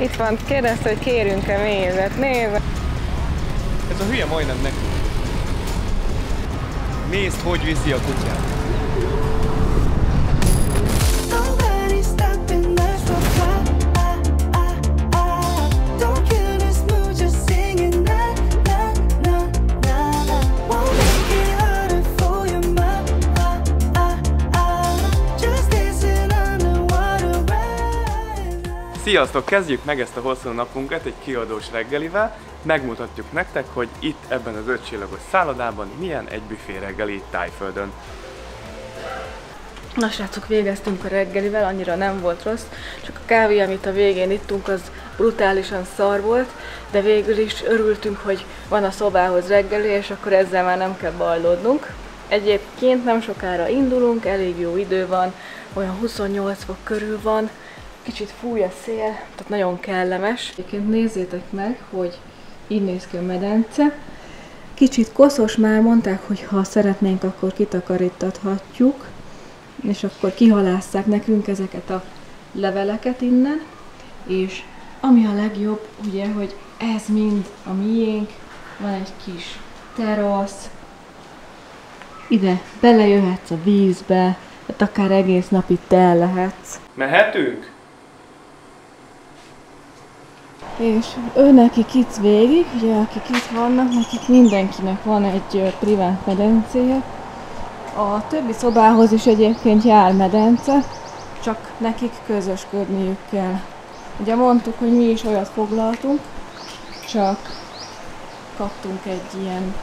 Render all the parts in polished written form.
Itt van, kérdezte, hogy kérünk-e mézet. Nézd! Ez a hülye majdnem nekünk. Nézd, hogy viszi a kutyát. Sziasztok! Kezdjük meg ezt a hosszú napunkat egy kiadós reggelivel. Megmutatjuk nektek, hogy itt ebben az 5 csillagos szállodában milyen egy büfé reggeli itt Thaiföldön. Na srácok, végeztünk a reggelivel, annyira nem volt rossz, csak a kávé, amit a végén ittunk, az brutálisan szar volt, de végül is örültünk, hogy van a szobához reggeli, és akkor ezzel már nem kell bajlódnunk. Egyébként nem sokára indulunk, elég jó idő van, olyan 28 fok körül van, kicsit fúj a szél, tehát nagyon kellemes. Egyébként nézzétek meg, hogy így néz ki a medence. Kicsit koszos, már mondták, hogy ha szeretnénk, akkor kitakarítathatjuk, és akkor kihalásszák nekünk ezeket a leveleket innen, és ami a legjobb, ugye, hogy ez mind a miénk, van egy kis terasz, ide belejöhetsz a vízbe, hát akár egész nap itt el lehetsz. Mehetünk? És nekik itt végig, ugye akik itt vannak, nekik mindenkinek van egy privát medencéje. A többi szobához is egyébként jár medence, csak nekik közösködniük kell. Ugye mondtuk, hogy mi is olyat foglaltunk, csak kaptunk egy ilyen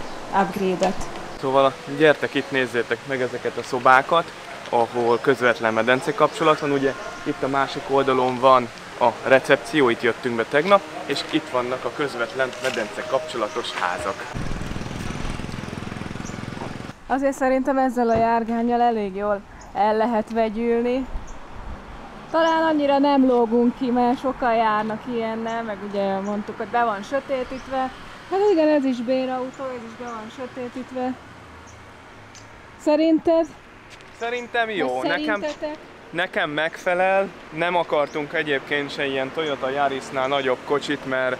upgrade-et. Szóval gyertek itt, nézzétek meg ezeket a szobákat, ahol közvetlen medence kapcsolat van. Ugye itt a másik oldalon van a recepció, itt jöttünk be tegnap, és itt vannak a közvetlen medence kapcsolatos házak. Azért szerintem ezzel a járgánnyal elég jól el lehet vegyülni. Talán annyira nem lógunk ki, mert sokan járnak ilyennel, meg ugye mondtuk, hogy be van sötétítve. Hát igen, ez is bérautó, ez is be van sötétítve. Szerinted? Szerintem jó, nekem megfelel. Nem akartunk egyébként se ilyen Toyota Yarisnál nagyobb kocsit, mert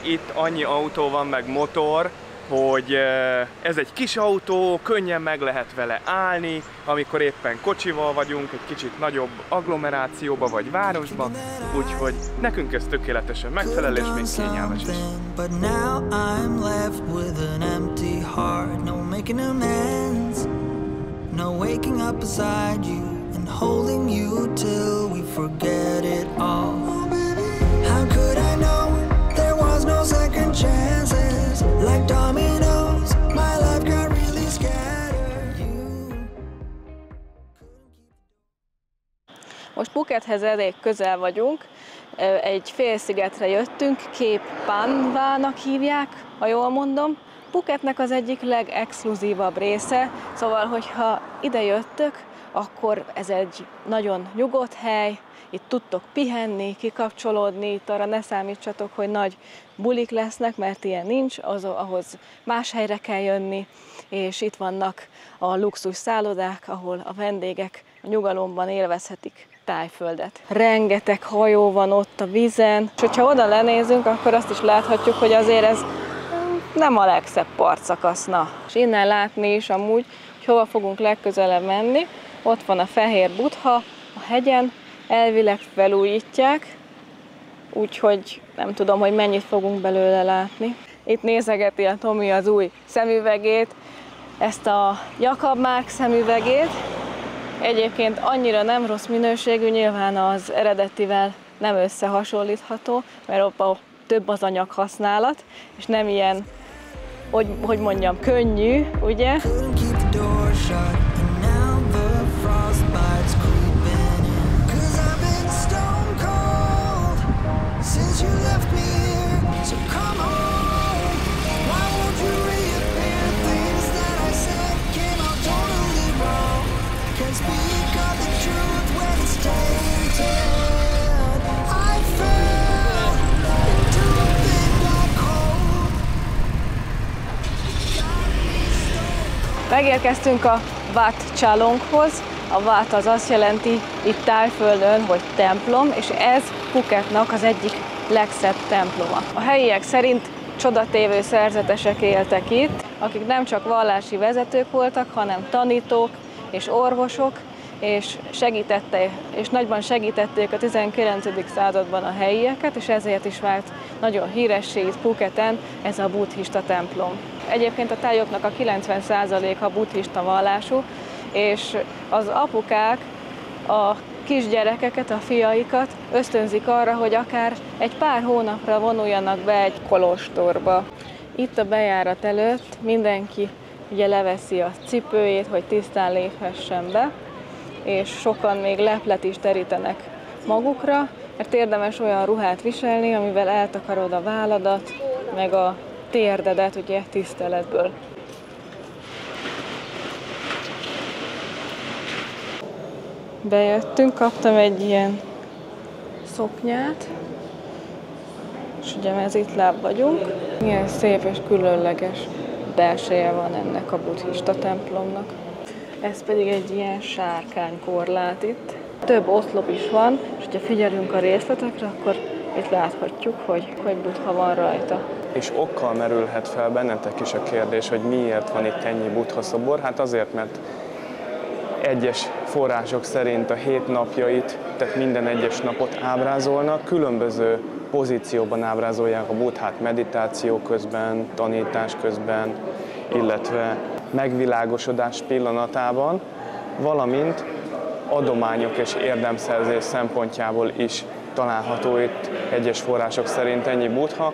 itt annyi autó van, meg motor, hogy ez egy kis autó, könnyen meg lehet vele állni, amikor éppen kocsival vagyunk, egy kicsit nagyobb agglomerációba vagy városba, úgyhogy nekünk ez tökéletesen megfelel és még kényelmes is. No waking up beside you and holding you till we forget it all. How could I know there was no second chances? Like dominoes, my life got really scattered. Most Phukethez elég közel vagyunk, egy félszigetre jöttünk, Cape Panvának hívják, ha jól mondom. Phuketnek az egyik legexkluzívabb része, szóval, hogyha ide jöttök, akkor ez egy nagyon nyugodt hely, itt tudtok pihenni, kikapcsolódni, itt arra ne számítsatok, hogy nagy bulik lesznek, mert ilyen nincs, ahhoz más helyre kell jönni, és itt vannak a luxus szállodák, ahol a vendégek a nyugalomban élvezhetik Thaiföldet. Rengeteg hajó van ott a vízen, és hogyha oda lenézünk, akkor azt is láthatjuk, hogy azért ez nem a legszebb partszakasz, na. És innen látni is amúgy, hogy hova fogunk legközelebb menni. Ott van a Fehér Buddha a hegyen, elvileg felújítják, úgyhogy nem tudom, hogy mennyit fogunk belőle látni. Itt nézegeti a Tomi az új szemüvegét, ezt a Jakab Márk szemüvegét. Egyébként annyira nem rossz minőségű, nyilván az eredetivel nem összehasonlítható, mert abban több az anyaghasználat, és nem ilyen, hogy mondjam, könnyű, ugye? Megérkeztünk a Wat Chalonghoz. A Wat az azt jelenti itt Thaiföldön, hogy templom, és ez Phuketnak az egyik legszebb temploma. A helyiek szerint csodatévő szerzetesek éltek itt, akik nem csak vallási vezetők voltak, hanem tanítók és orvosok, és nagyban segítették a 19. században a helyieket, és ezért is vált nagyon híressé itt Phuketen ez a buddhista templom. Egyébként a thaioknak a 90%-a buddhista vallású, és az apukák a kisgyerekeket, a fiaikat ösztönzik arra, hogy akár egy pár hónapra vonuljanak be egy kolostorba. Itt a bejárat előtt mindenki ugye leveszi a cipőjét, hogy tisztán léphessen be, és sokan még leplet is terítenek magukra, mert érdemes olyan ruhát viselni, amivel eltakarod a válladat, meg a térdedet ugye tiszteletből. Bejöttünk, kaptam egy ilyen szoknyát, és ugye mezítláb vagyunk. Milyen szép és különleges belseje van ennek a buddhista templomnak. Ez pedig egy ilyen sárkánykorlát itt. Több oszlop is van, és ha figyelünk a részletekre, akkor itt láthatjuk, hogy buddha van rajta. És okkal merülhet fel bennetek is a kérdés, hogy miért van itt ennyi buddha szobor? Hát azért, mert egyes források szerint a 7 napjait, tehát minden egyes napot ábrázolnak, különböző pozícióban ábrázolják a buddhát meditáció közben, tanítás közben, illetve megvilágosodás pillanatában, valamint adományok és érdemszerzés szempontjából is található itt egyes források szerint ennyi buddha,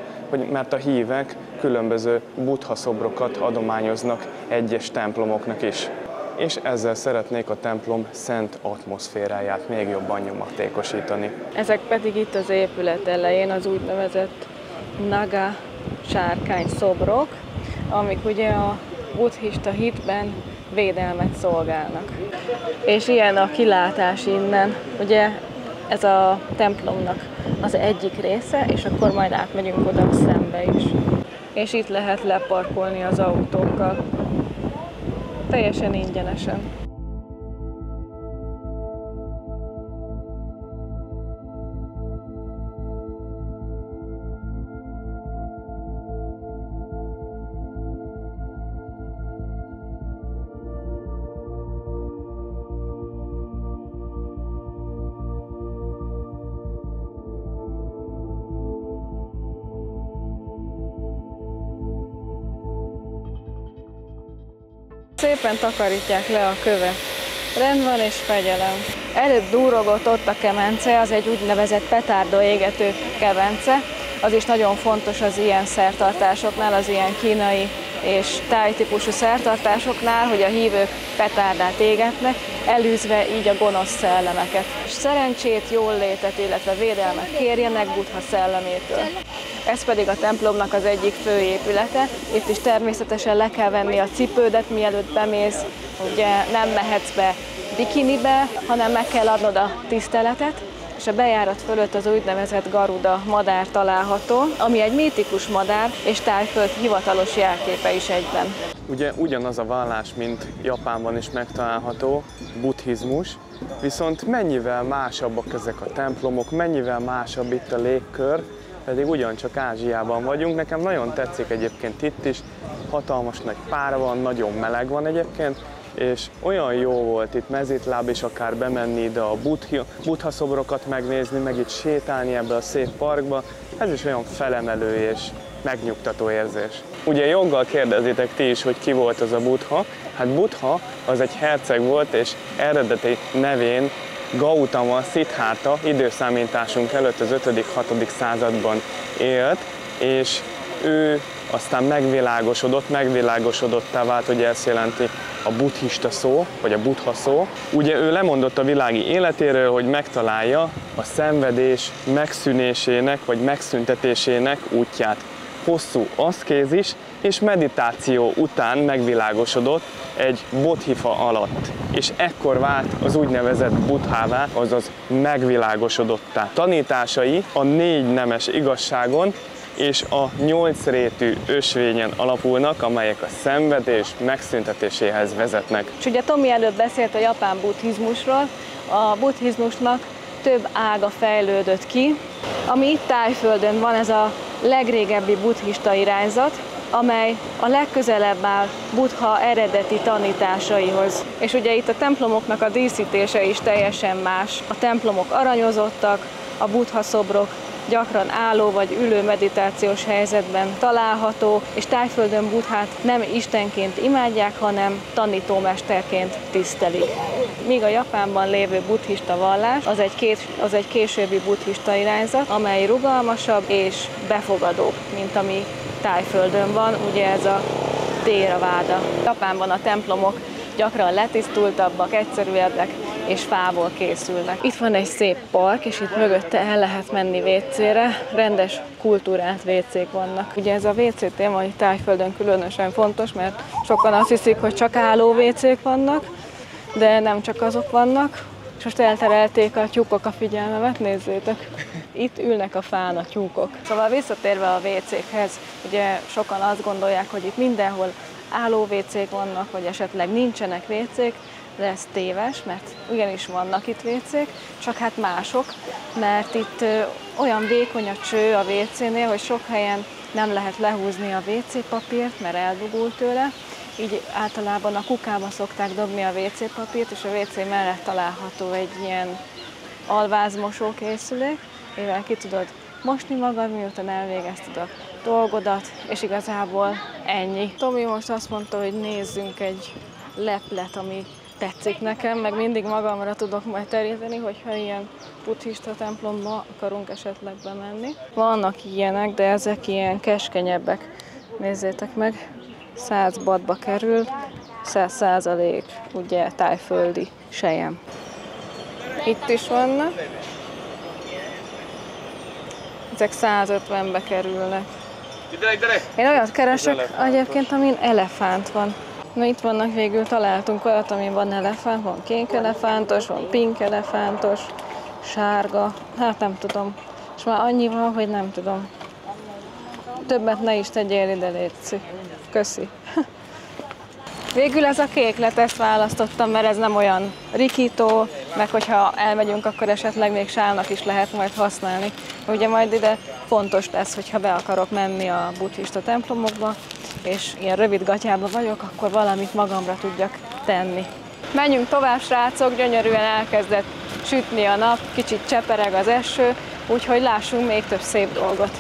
mert a hívek különböző buddha szobrokat adományoznak egyes templomoknak is. És ezzel szeretnék a templom szent atmoszféráját még jobban nyomatékosítani. Ezek pedig itt az épület elején az úgynevezett naga sárkány szobrok, amik ugye a buddhista hitben védelmet szolgálnak. És ilyen a kilátás innen, ugye ez a templomnak az egyik része, és akkor majd átmegyünk oda szembe is. És itt lehet leparkolni az autókkal. Teljesen ingyenesen. Szépen takarítják le a követ. Rend van és fegyelem. Előbb durrogott ott a kemence, az egy úgynevezett petárda égető kemence. Az is nagyon fontos az ilyen szertartásoknál, az ilyen kínai és táj típusú szertartásoknál, hogy a hívők petárdát égetnek, elűzve így a gonosz szellemeket. És szerencsét, jólétet, illetve védelmet kérjenek Buddha szellemétől. Ez pedig a templomnak az egyik fő épülete. Itt is természetesen le kell venni a cipődet, mielőtt bemész. Ugye nem mehetsz be bikinibe, hanem meg kell adnod a tiszteletet. És a bejárat fölött az úgynevezett Garuda madár található, ami egy mítikus madár, és Tájföld hivatalos jelképe is egyben. Ugye ugyanaz a vallás, mint Japánban is megtalálható, buddhizmus, viszont mennyivel másabbak ezek a templomok, mennyivel másabb itt a légkör, pedig ugyancsak Ázsiában vagyunk. Nekem nagyon tetszik egyébként itt is, hatalmas nagy pár van, nagyon meleg van egyébként, és olyan jó volt itt mezítláb is akár bemenni ide a buddha szobrokat megnézni, meg itt sétálni ebbe a szép parkba. Ez is olyan felemelő és megnyugtató érzés. Ugye joggal kérdezitek ti is, hogy ki volt az a Buddha. Hát Buddha az egy herceg volt, és eredeti nevén Gautama Siddhartha időszámításunk előtt az 5.-6. században élt, és ő aztán megvilágosodottá vált, ugye ezt jelenti a buddhista szó, vagy a buddha szó. Ugye ő lemondott a világi életéről, hogy megtalálja a szenvedés megszűnésének, vagy megszüntetésének útját. Hosszú aszkézis és meditáció után megvilágosodott egy bodhifa alatt, és ekkor vált az úgynevezett buddhává, azaz megvilágosodottá. Tanításai a 4 nemes igazságon és a 8 rétű ösvényen alapulnak, amelyek a szenvedés megszüntetéséhez vezetnek. És ugye Tomi előbb beszélt a japán buddhizmusról. A buddhizmusnak több ága fejlődött ki. Ami itt Thaiföldön van, ez a legrégebbi buddhista irányzat, amely a legközelebb áll Buddha eredeti tanításaihoz. És ugye itt a templomoknak a díszítése is teljesen más. A templomok aranyozottak, a Buddha szobrok gyakran álló vagy ülő meditációs helyzetben található, és Thaiföldön Buddhát nem istenként imádják, hanem tanítómesterként tisztelik. Míg a Japánban lévő buddhista vallás az egy későbbi buddhista irányzat, amely rugalmasabb és befogadóbb, mint ami Thaiföldön van, ugye ez a Theravada. Japánban a templomok gyakran letisztultabbak, egyszerűbbek és fából készülnek. Itt van egy szép park, és itt mögötte el lehet menni WC-re, rendes kultúrált WC-k vannak. Ugye ez a WC téma itt Thaiföldön különösen fontos, mert sokan azt hiszik, hogy csak álló WC-k vannak, de nem csak azok vannak. És most elterelték a tyúkok a figyelmemet, nézzétek! Itt ülnek a fán a tyúkok. Szóval visszatérve a WC-khez, ugye sokan azt gondolják, hogy itt mindenhol álló WC-k vannak, vagy esetleg nincsenek WC-k, de ez téves, mert igenis vannak itt WC-k, csak hát mások, mert itt olyan vékony a cső a WC-nél, hogy sok helyen nem lehet lehúzni a WC papírt, mert eldugul tőle. Így általában a kukába szokták dobni a WC papírt, és a WC mellett található egy ilyen alvázmosó készülék, mivel ki tudod mosni magad, miután elvégezted a dolgodat, és igazából ennyi. Tomi most azt mondta, hogy nézzünk egy leplet, ami tetszik nekem, meg mindig magamra tudok majd teríteni, hogyha ilyen buddhista templomba akarunk esetleg bemenni. Vannak ilyenek, de ezek ilyen keskenyebbek. Nézzétek meg, 100 bahtba kerül, 100% ugye thaiföldi sejem. Itt is vannak. Ezek 150-be kerülnek. Én olyat keresek egyébként, amin elefánt van. Na itt vannak, végül találtunk olyat, amin van elefánt, van kék elefántos, van pink elefántos, sárga, hát nem tudom. És már annyi van, hogy nem tudom. Többet ne is tegyél ide, létszik. Köszi. Végül ez a kéklet, ezt választottam, mert ez nem olyan rikító, meg hogyha elmegyünk, akkor esetleg még sálnak is lehet majd használni. Ugye majd ide fontos lesz, hogyha be akarok menni a buddhista templomokba, és ilyen rövid gatyában vagyok, akkor valamit magamra tudjak tenni. Menjünk tovább, srácok, gyönyörűen elkezdett sütni a nap, kicsit csepereg az eső, úgyhogy lássunk még több szép dolgot.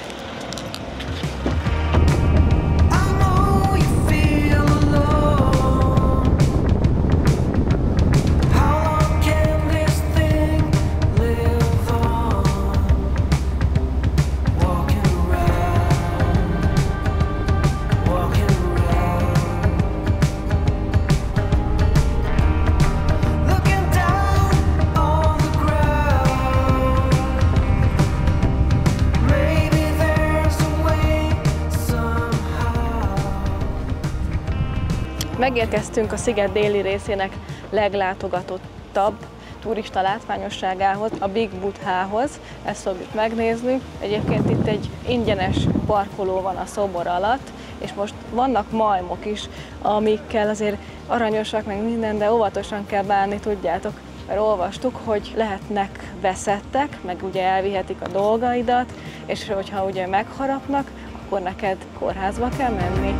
Megérkeztünk a sziget déli részének leglátogatottabb turista látványosságához, a Big Buddhához. Ezt fogjuk megnézni. Egyébként itt egy ingyenes parkoló van a szobor alatt, és most vannak majmok is, amikkel azért aranyosak, meg minden, de óvatosan kell bánni, tudjátok. Mert olvastuk, hogy lehetnek veszettek, meg ugye elvihetik a dolgaidat, és hogyha ugye megharapnak, akkor neked kórházba kell menni.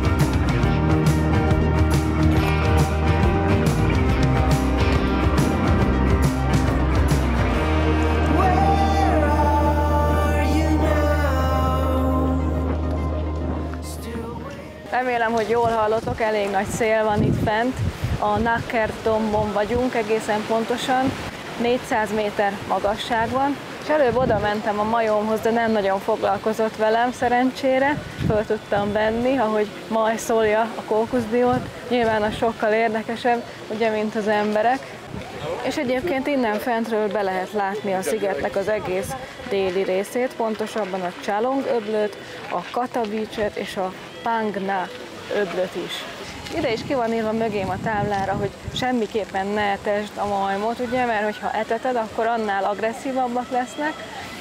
Remélem, hogy jól hallotok, elég nagy szél van itt fent. A Nakherd dombon vagyunk egészen pontosan, 400 méter magasságban. És előbb oda mentem a majomhoz, de nem nagyon foglalkozott velem szerencsére. Föl tudtam venni, ahogy maj szólja a kókuszdiót. Nyilván az sokkal érdekesebb, ugye, mint az emberek. És egyébként innen fentről be lehet látni a szigetnek az egész déli részét, pontosabban a Chalong öblöt, a Kata Beach-et és a Phang Nga öblöt is. Ide is ki van írva mögém a táblára, hogy semmiképpen ne etesd a majmot, ugye, mert hogyha eteted, akkor annál agresszívabbak lesznek,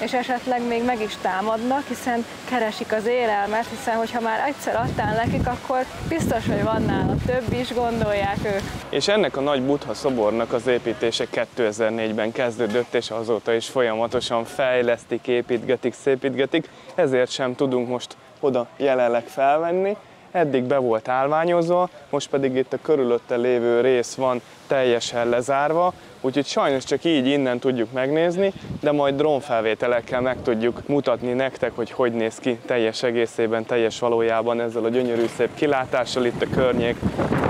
és esetleg még meg is támadnak, hiszen keresik az élelmet, hiszen hogyha már egyszer adtál nekik, akkor biztos, hogy van nála több is, gondolják ők. És ennek a nagy Buddha szobornak az építése 2004-ben kezdődött, és azóta is folyamatosan fejlesztik, építgetik, szépítgetik, ezért sem tudunk most oda jelenleg felvenni. Eddig be volt állványozva, most pedig itt a körülötte lévő rész van teljesen lezárva, úgyhogy sajnos csak így innen tudjuk megnézni, de majd drónfelvételekkel meg tudjuk mutatni nektek, hogy hogy néz ki teljes egészében, teljes valójában ezzel a gyönyörű szép kilátással itt a környék,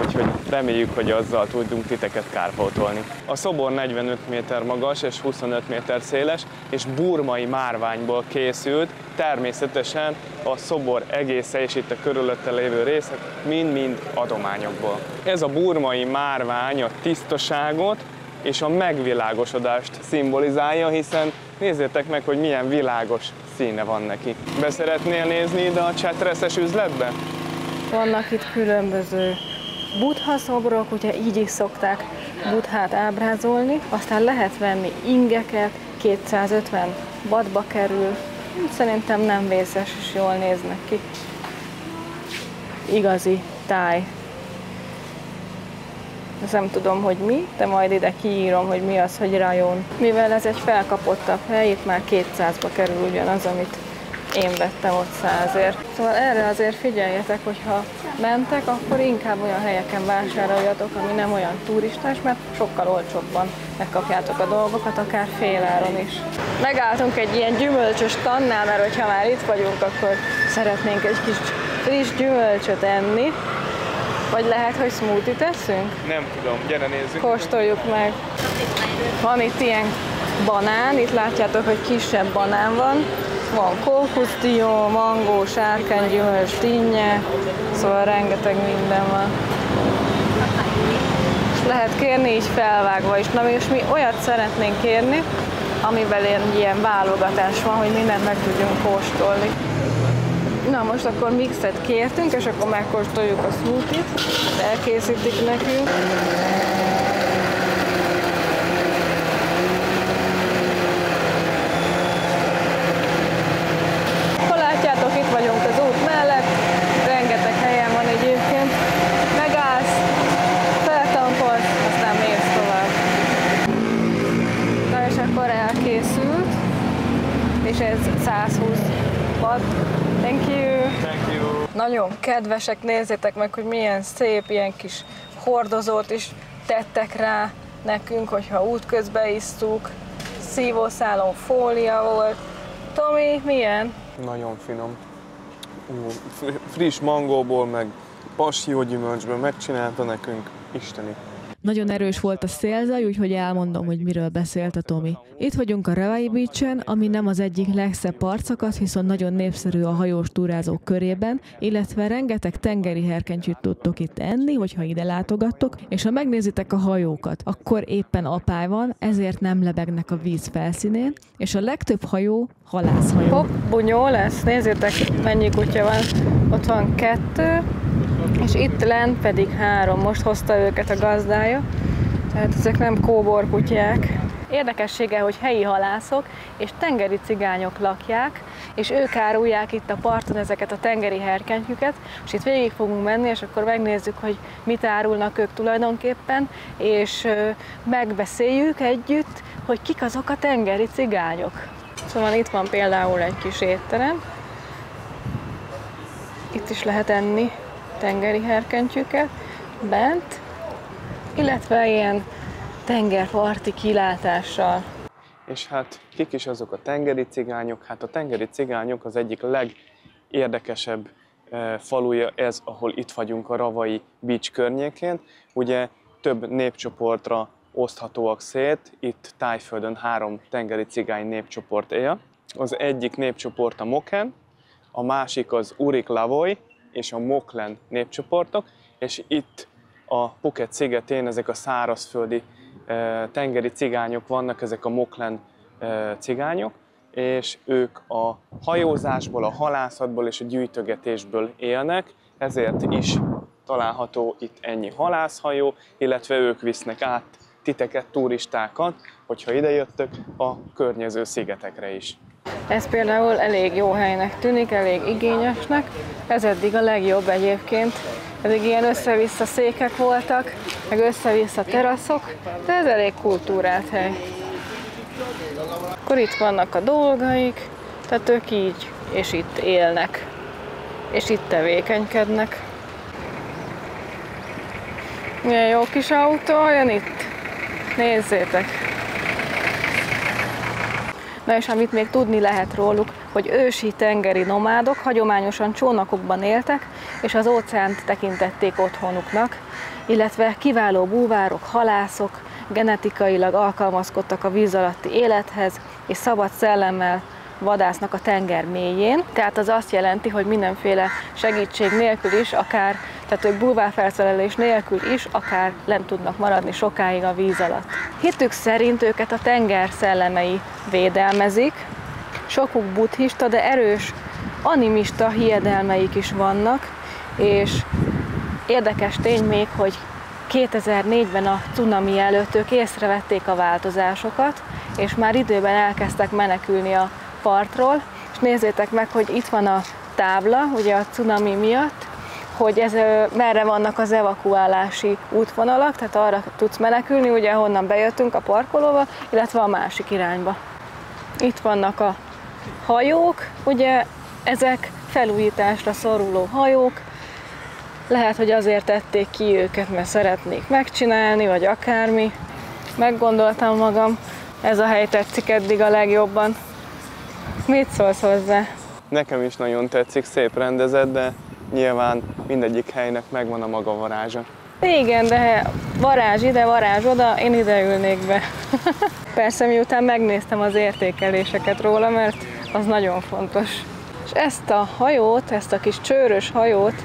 úgyhogy reméljük, hogy azzal tudunk titeket kárpótolni. A szobor 45 méter magas és 25 méter széles, és burmai márványból készült, természetesen a szobor egésze és itt a körülötte lévő részek mind-mind adományokból. Ez a burmai márvány a tisztaságot és a megvilágosodást szimbolizálja, hiszen nézzétek meg, hogy milyen világos színe van neki. Be szeretnél nézni ide a csetreszes üzletbe? Vannak itt különböző Buddha szobrok, ugye így is szokták Buddhát ábrázolni, aztán lehet venni ingeket, 250 bahtba kerül, szerintem nem vészes, és jól néznek ki. Igazi táj. Ezt nem tudom, hogy mi, de majd ide kiírom, hogy mi az, hogy rajon. Mivel ez egy felkapottabb hely, itt már 200-ba kerül ugyanaz, amit én vettem ott 100-ért. Szóval erre azért figyeljetek, hogyha mentek, akkor inkább olyan helyeken vásároljatok, ami nem olyan turistás, mert sokkal olcsóbban megkapjátok a dolgokat, akár féláron is. Megálltunk egy ilyen gyümölcsös tannál, mert hogyha már itt vagyunk, akkor szeretnénk egy kis friss gyümölcsöt enni. Vagy lehet, hogy smoothie teszünk? Nem tudom, gyere nézzük. Kóstoljuk meg. Van itt ilyen banán, itt látjátok, hogy kisebb banán van. Van kókuszdió, mangó, sárkánygyümölcs, dinnye, szóval rengeteg minden van. És lehet kérni így felvágva is. Na és mi olyat szeretnénk kérni, amivel ilyen válogatás van, hogy mindent meg tudjunk kóstolni. Na most akkor mixet kértünk, és akkor megkóstoljuk a smoothie-t. Elkészítik nekünk. Akkor látjátok, itt vagyunk az út mellett. Rengeteg helyen van egyébként. Megállsz, feltankolsz, aztán mész tovább. Na és akkor elkészült. És ez 120 watt. Thank you. Thank you. Nagyon kedvesek, nézzétek meg, hogy milyen szép ilyen kis hordozót is tettek rá nekünk, hogyha útközben isszuk. Szívószálon fólia volt. Tomi, milyen? Nagyon finom. Friss mangóból, meg passió-gyümölcsből megcsinálta nekünk, isteni. Nagyon erős volt a szélzaj, úgyhogy elmondom, hogy miről beszélt a Tomi. Itt vagyunk a Ravai Beach-en, ami nem az egyik legszebb partszakasz, viszont nagyon népszerű a hajós túrázók körében, illetve rengeteg tengeri herkentyűt tudtok itt enni, hogyha ide látogattok, és ha megnézitek a hajókat, akkor éppen apály van, ezért nem lebegnek a víz felszínén, és a legtöbb hajó halászhajó. Hopp, bunyó lesz, nézzétek mennyi kutya van. Ott van 2, és itt lent pedig 3, most hozta őket a gazdája, tehát ezek nem kóborkutyák. Érdekessége, hogy helyi halászok és tengeri cigányok lakják, és ők árulják itt a parton ezeket a tengeri herkentyűket, és itt végig fogunk menni, és akkor megnézzük, hogy mit árulnak ők tulajdonképpen, és megbeszéljük együtt, hogy kik azok a tengeri cigányok. Szóval itt van például egy kis étterem, itt is lehet enni tengeri herkentyűket bent, illetve ilyen tengerparti kilátással. És hát kik is azok a tengeri cigányok? Hát a tengeri cigányok az egyik legérdekesebb faluja ez, ahol itt vagyunk a Ravai Beach környékén. Ugye több népcsoportra oszthatóak szét, itt Tájföldön 3 tengeri cigány népcsoport él. Az egyik népcsoport a Moken, a másik az Urik Lavoi és a Moklen népcsoportok, és itt a Phuket szigetén ezek a szárazföldi tengeri cigányok vannak, ezek a Moklen cigányok, és ők a hajózásból, a halászatból és a gyűjtögetésből élnek, ezért is található itt ennyi halászhajó, illetve ők visznek át titeket, turistákat, hogyha ide jöttök a környező szigetekre is. Ez például elég jó helynek tűnik, elég igényesnek. Ez eddig a legjobb egyébként. Eddig ilyen össze-vissza székek voltak, meg össze-vissza teraszok, de ez elég kultúrált hely. Akkor itt vannak a dolgaik, tehát ők így és itt élnek, és itt tevékenykednek. Milyen jó kis autó jön itt. Nézzétek! Na és amit még tudni lehet róluk, hogy ősi tengeri nomádok hagyományosan csónakokban éltek, és az óceánt tekintették otthonuknak, illetve kiváló búvárok, halászok, genetikailag alkalmazkodtak a víz alatti élethez, és szabad szellemmel vadásznak a tenger mélyén. Tehát az azt jelenti, hogy mindenféle segítség nélkül is, tehát ők búvárfelszerelés nélkül is akár lent tudnak maradni sokáig a víz alatt. Hitük szerint őket a tenger szellemei védelmezik, sokuk buddhista, de erős animista hiedelmeik is vannak, és érdekes tény még, hogy 2004-ben a cunami előtt ők észrevették a változásokat, és már időben elkezdtek menekülni a partról, és nézzétek meg, hogy itt van a tábla, ugye a cunami miatt, hogy merre vannak az evakuálási útvonalak, tehát arra tudsz menekülni, ugye honnan bejöttünk a parkolóba, illetve a másik irányba. Itt vannak a hajók, ugye ezek felújításra szoruló hajók, lehet, hogy azért tették ki őket, mert szeretnék megcsinálni, vagy akármi. Meggondoltam magam, ez a hely tetszik eddig a legjobban. Mit szólsz hozzá? Nekem is nagyon tetszik, szép rendezett, de nyilván mindegyik helynek megvan a maga varázsa. Igen, de varázs ide, varázs oda, én ide ülnék be. Persze miután megnéztem az értékeléseket róla, mert az nagyon fontos. És ezt a hajót, ezt a kis csőrös hajót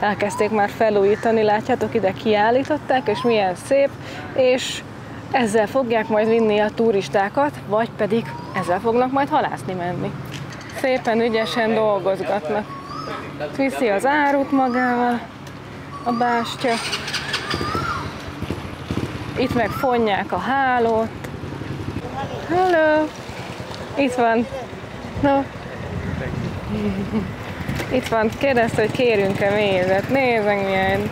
elkezdték már felújítani, látjátok, ide kiállították, és milyen szép, és ezzel fogják majd vinni a turistákat, vagy pedig ezzel fognak majd halászni menni. Szépen ügyesen dolgozgatnak. Viszi az árut magával, a bástya. Itt meg fonják a hálót. Hello! Itt van. No. Itt van, kérdezte, hogy kérünk-e mézet. Nézd meg milyen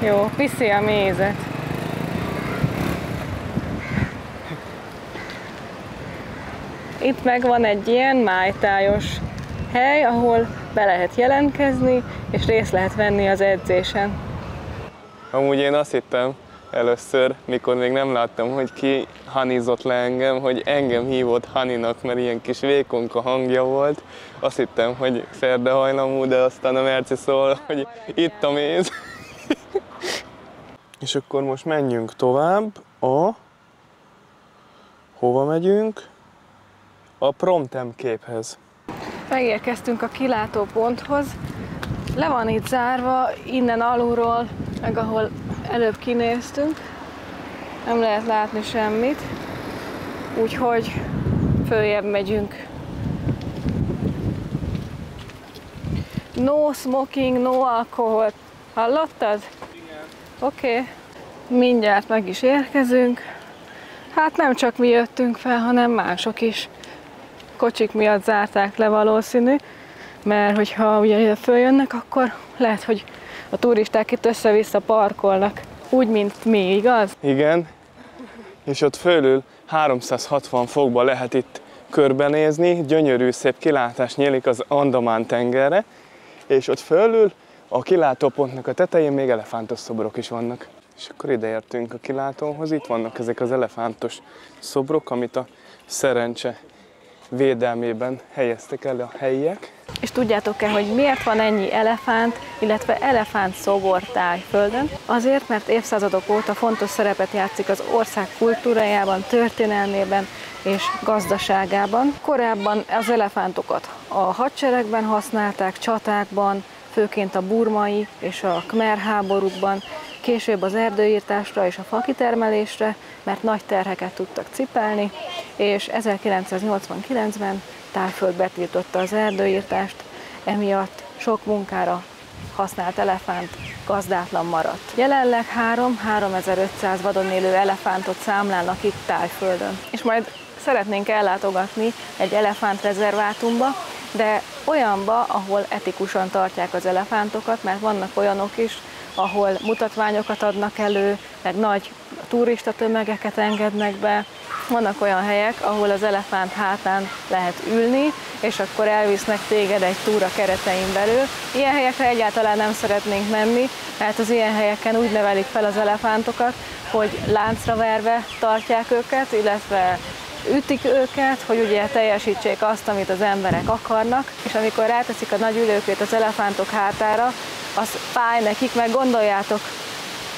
jó, viszi a mézet. Itt meg van egy ilyen májtájos hely, ahol be lehet jelentkezni, és részt lehet venni az edzésen. Amúgy én azt hittem először, mikor még nem láttam, hogy ki hanizott le engem, hogy engem hívott Haninak, mert ilyen kis vékonka hangja volt. Azt hittem, hogy ferdehajlamú, de aztán a Merci szól, hogy itt a méz. És akkor most menjünk tovább hova megyünk? A Prontem képhez. Megérkeztünk a kilátóponthoz. Le van itt zárva, innen alulról, meg ahol előbb kinéztünk. Nem lehet látni semmit. Úgyhogy följebb megyünk. No smoking, no alkohol. Hallottad? Igen. Oké. Mindjárt meg is érkezünk. Hát nem csak mi jöttünk fel, hanem mások is. Kocsik miatt zárták le valószínű, mert hogyha ugye följönnek, akkor lehet, hogy a turisták itt össze-vissza parkolnak. Úgy, mint mi, igaz? Igen, és ott fölül 360 fokba lehet itt körbenézni, gyönyörű szép kilátás nyílik az Andamán tengerre, és ott fölül a kilátópontnak a tetején még elefántos szobrok is vannak. És akkor ide értünk a kilátóhoz, itt vannak ezek az elefántos szobrok, amit a szerencse védelmében helyeztek el a helyiek. És tudjátok-e, hogy miért van ennyi elefánt, illetve elefánt szobor Tájföldön? Azért, mert évszázadok óta fontos szerepet játszik az ország kultúrájában, történelmében és gazdaságában. Korábban az elefántokat a hadseregben használták, csatákban, főként a burmai és a khmer háborúkban, később az erdőirtásra és a fakitermelésre, mert nagy terheket tudtak cipelni, és 1989-ben Tájföld betiltotta az erdőirtást, emiatt sok munkára használt elefánt gazdátlan maradt. Jelenleg 3500 vadon élő elefántot számlálnak itt Tájföldön. És majd szeretnénk ellátogatni egy elefántrezervátumba, de olyanba, ahol etikusan tartják az elefántokat, mert vannak olyanok is, ahol mutatványokat adnak elő, meg nagy turista tömegeket engednek be. Vannak olyan helyek, ahol az elefánt hátán lehet ülni, és akkor elvisznek téged egy túra keretein belül. Ilyen helyekre egyáltalán nem szeretnénk menni, mert az ilyen helyeken úgy nevelik fel az elefántokat, hogy láncra verve tartják őket, illetve ütik őket, hogy ugye teljesítsék azt, amit az emberek akarnak, és amikor ráteszik a nagy ülőkét az elefántok hátára, az fáj nekik, meg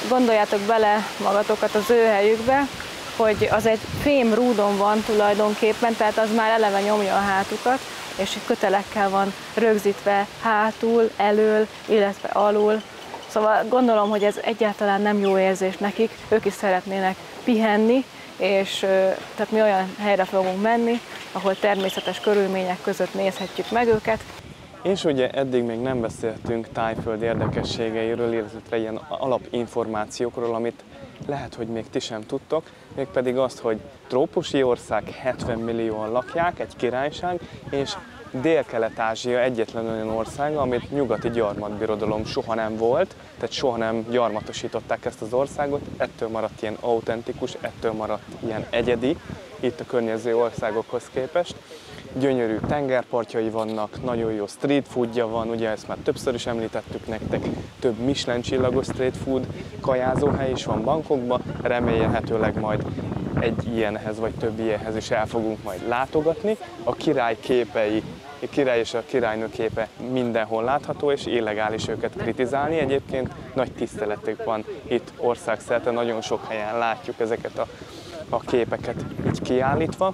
gondoljátok bele magatokat az ő helyükbe, hogy az egy fém rúdon van tulajdonképpen, tehát az már eleve nyomja a hátukat, és kötelekkel van rögzítve hátul, elől, illetve alul. Szóval gondolom, hogy ez egyáltalán nem jó érzés nekik, ők is szeretnének pihenni, és tehát mi olyan helyre fogunk menni, ahol természetes körülmények között nézhetjük meg őket. És ugye eddig még nem beszéltünk Thaiföld érdekességeiről, illetve ilyen alapinformációkról, amit lehet, hogy még ti sem tudtok, mégpedig azt, hogy trópusi ország, 70 millióan lakják, egy királyság, és Dél-Kelet-Ázsia egyetlen olyan ország, amit nyugati gyarmatbirodalom soha nem volt, tehát soha nem gyarmatosították ezt az országot, ettől maradt ilyen autentikus, ettől maradt ilyen egyedi, itt a környező országokhoz képest. Gyönyörű tengerpartjai vannak, nagyon jó street foodja van, ugye ezt már többször is említettük nektek, több Michelin csillagos street food kajázóhely is van Bangkokban, remélhetőleg majd egy ilyenhez vagy több ilyenhez is el fogunk majd látogatni. A király képei, a király és a királynő képe mindenhol látható, és illegális őket kritizálni. Egyébként nagy tiszteletük van itt országszerte, nagyon sok helyen látjuk ezeket a képeket így kiállítva.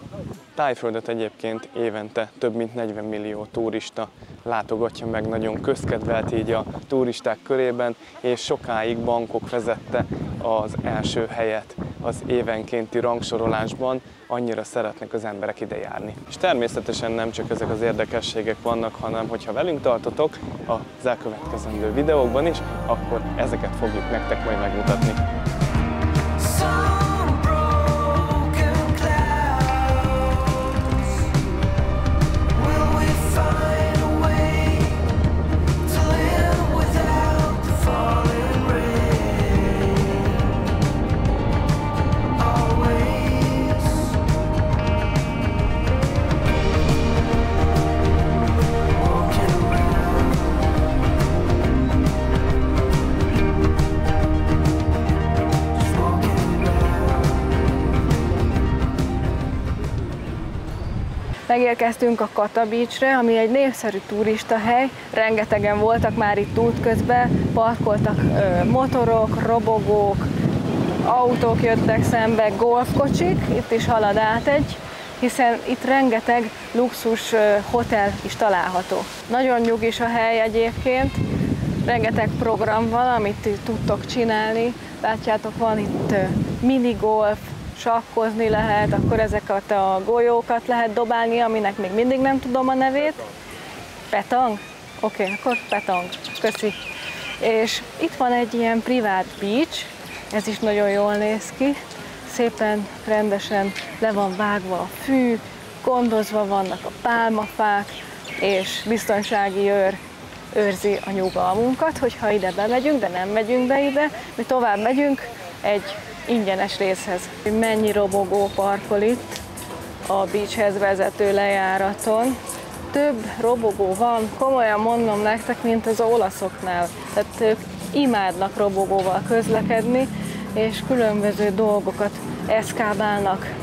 Thaiföldet egyébként évente több mint 40 millió turista látogatja meg, nagyon közkedvelt így a turisták körében, és sokáig Bangkok vezette az első helyet az évenkénti rangsorolásban, annyira szeretnek az emberek ide járni. És természetesen nem csak ezek az érdekességek vannak, hanem hogyha velünk tartotok az elkövetkezendő videókban is, akkor ezeket fogjuk nektek majd megmutatni. Megérkeztünk a Kata Beachre, ami egy népszerű turistahely, rengetegen voltak már itt útközben, parkoltak motorok, robogók, autók jöttek szembe, golfkocsik, itt is halad át egy, hiszen itt rengeteg luxus hotel is található. Nagyon nyugis a hely egyébként, rengeteg program van, amit tudtok csinálni, látjátok, van itt minigolf, sakkozni lehet, akkor ezeket a golyókat lehet dobálni, aminek még mindig nem tudom a nevét. Petang? Oké, akkor petang. Köszi. És itt van egy ilyen privát beach, ez is nagyon jól néz ki. Szépen, rendesen le van vágva a fű, gondozva vannak a pálmafák, és biztonsági őr őrzi a nyugalmunkat, hogyha ide bemegyünk, de nem megyünk be ide, mi tovább megyünk egy ingyenes részhez. Mennyi robogó parkol itt a beachhez vezető lejáraton. Több robogó van, komolyan mondom nektek, mint az olaszoknál. Tehát ők imádnak robogóval közlekedni, és különböző dolgokat eszkábálnak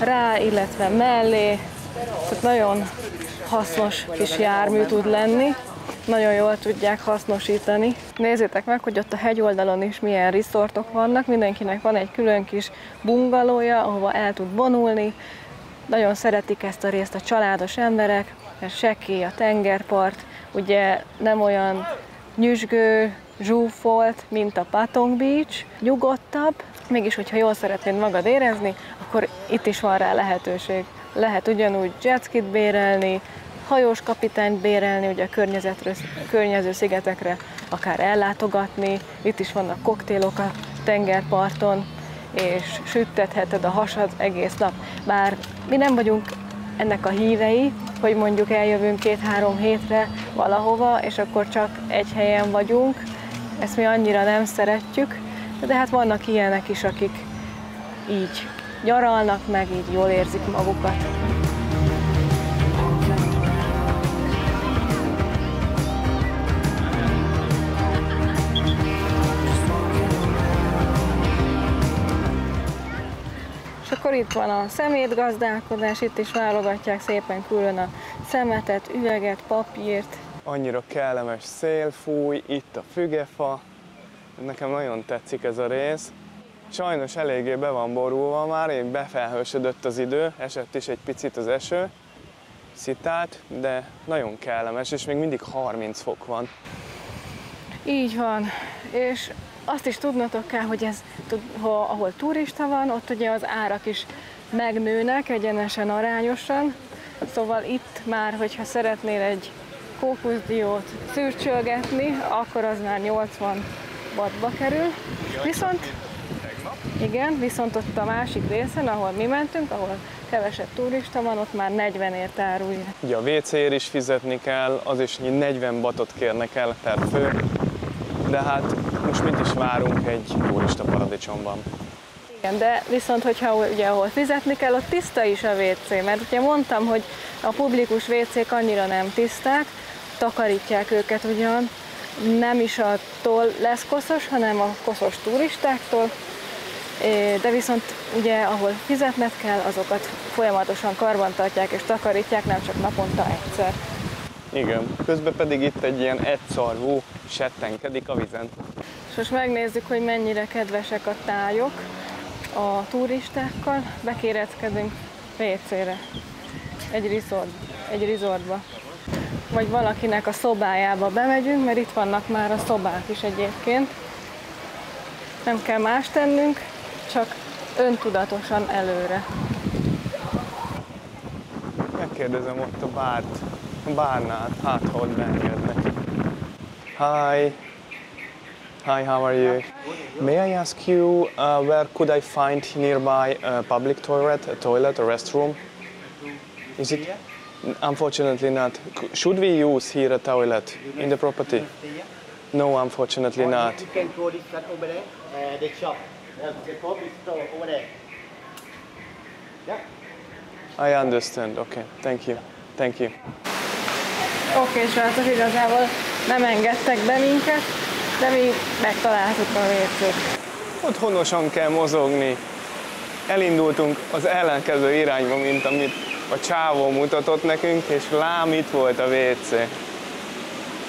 rá, illetve mellé. Tehát nagyon hasznos kis jármű tud lenni. Nagyon jól tudják hasznosítani. Nézzétek meg, hogy ott a hegyoldalon is milyen resortok vannak, mindenkinek van egy külön kis bungalója, ahova el tud vonulni. Nagyon szeretik ezt a részt a családos emberek, mert sekély a tengerpart, ugye nem olyan nyüzsgő, zsúfolt, mint a Patong Beach, nyugodtabb, mégis, hogyha jól szeretnéd magad érezni, akkor itt is van rá lehetőség. Lehet ugyanúgy jetskit bérelni, hajós kapitányt bérelni, ugye a környező szigetekre akár ellátogatni. Itt is vannak koktélok a tengerparton, és süttetheted a hasad egész nap. Bár mi nem vagyunk ennek a hívei, hogy mondjuk eljövünk 2-3 hétre valahova, és akkor csak egy helyen vagyunk. Ezt mi annyira nem szeretjük, de hát vannak ilyenek is, akik így nyaralnak meg, így jól érzik magukat. És akkor itt van a szemétgazdálkodás, itt is válogatják szépen külön a szemetet, üveget, papírt. Annyira kellemes szél fúj, itt a fügefa. Nekem nagyon tetszik ez a rész. Sajnos eléggé be van borulva már, így befelhősödött az idő, esett is egy picit az eső, szitált, de nagyon kellemes, és még mindig 30 fok van. Így van, és azt is tudnotok kell, hogy ez, ahol turista van, ott ugye az árak is megnőnek egyenesen, arányosan. Szóval itt már, hogyha szeretnél egy kókuszdiót szürcsölgetni, akkor az már 80 bahtba kerül. Viszont ott a másik részen, ahol mi mentünk, ahol kevesebb turista van, ott már 40-ért árulja. Ugye a WC-ért is fizetni kell, az is 40 batot kérnek el per fő, de hát most mit is várunk egy turista paradicsomban. Igen, de viszont, hogyha ugye, ahol fizetni kell, ott tiszta is a WC, mert ugye mondtam, hogy a publikus WC-k annyira nem tiszták, takarítják őket ugyan, nem is attól lesz koszos, hanem a koszos turistáktól, de viszont ugye, ahol fizetned kell, azokat folyamatosan karbantartják és takarítják, nem csak naponta egyszer. Igen, közben pedig itt egy ilyen egyszarvú settenkedik a vizen. És most megnézzük, hogy mennyire kedvesek a tájok a turistákkal. Bekéreckedünk WC-re, egy resortba. Vagy valakinek a szobájába bemegyünk, mert itt vannak már a szobák is egyébként. Nem kell más tennünk, csak öntudatosan előre. Megkérdezem ott a bárnál, hát ha ott beengednek. Hi. Hi, how are you? May I ask you where could I find nearby a public toilet, a restroom? Is it? Unfortunately not. Should we use here a toilet in the property? No, unfortunately not. You can go this one over there, the shop, the public store over there. Yeah. I understand. Okay, thank you. Thank you. Oké, srácok, igazából nem engedtek be minket, de mi megtaláltuk a WC-t. Ott honosan kell mozogni. Elindultunk az ellenkező irányba, mint amit a csávó mutatott nekünk, és lám itt volt a WC.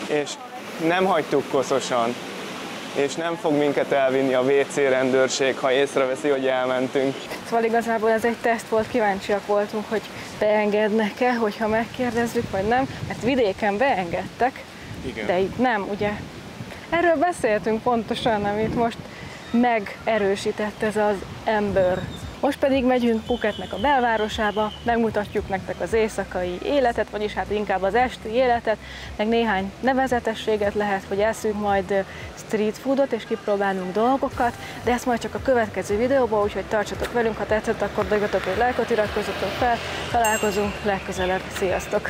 És nem hagytuk koszosan, és nem fog minket elvinni a WC rendőrség, ha észreveszi, hogy elmentünk. Szóval igazából ez egy teszt volt, kíváncsiak voltunk, hogy beengednek-e, hogyha megkérdezzük, vagy nem, mert vidéken beengedtek, Igen. De itt nem, ugye? Erről beszéltünk pontosan, amit most megerősített ez az ember. Most pedig megyünk Phuketnek a belvárosába, megmutatjuk nektek az éjszakai életet, vagyis hát inkább az esti életet, meg néhány nevezetességet lehet, hogy eszünk majd street foodot és kipróbálunk dolgokat, de ezt majd csak a következő videóban, úgyhogy tartsatok velünk, ha tetszett, akkor dobjatok egy lájkot, iratkozzatok fel, találkozunk legközelebb, sziasztok!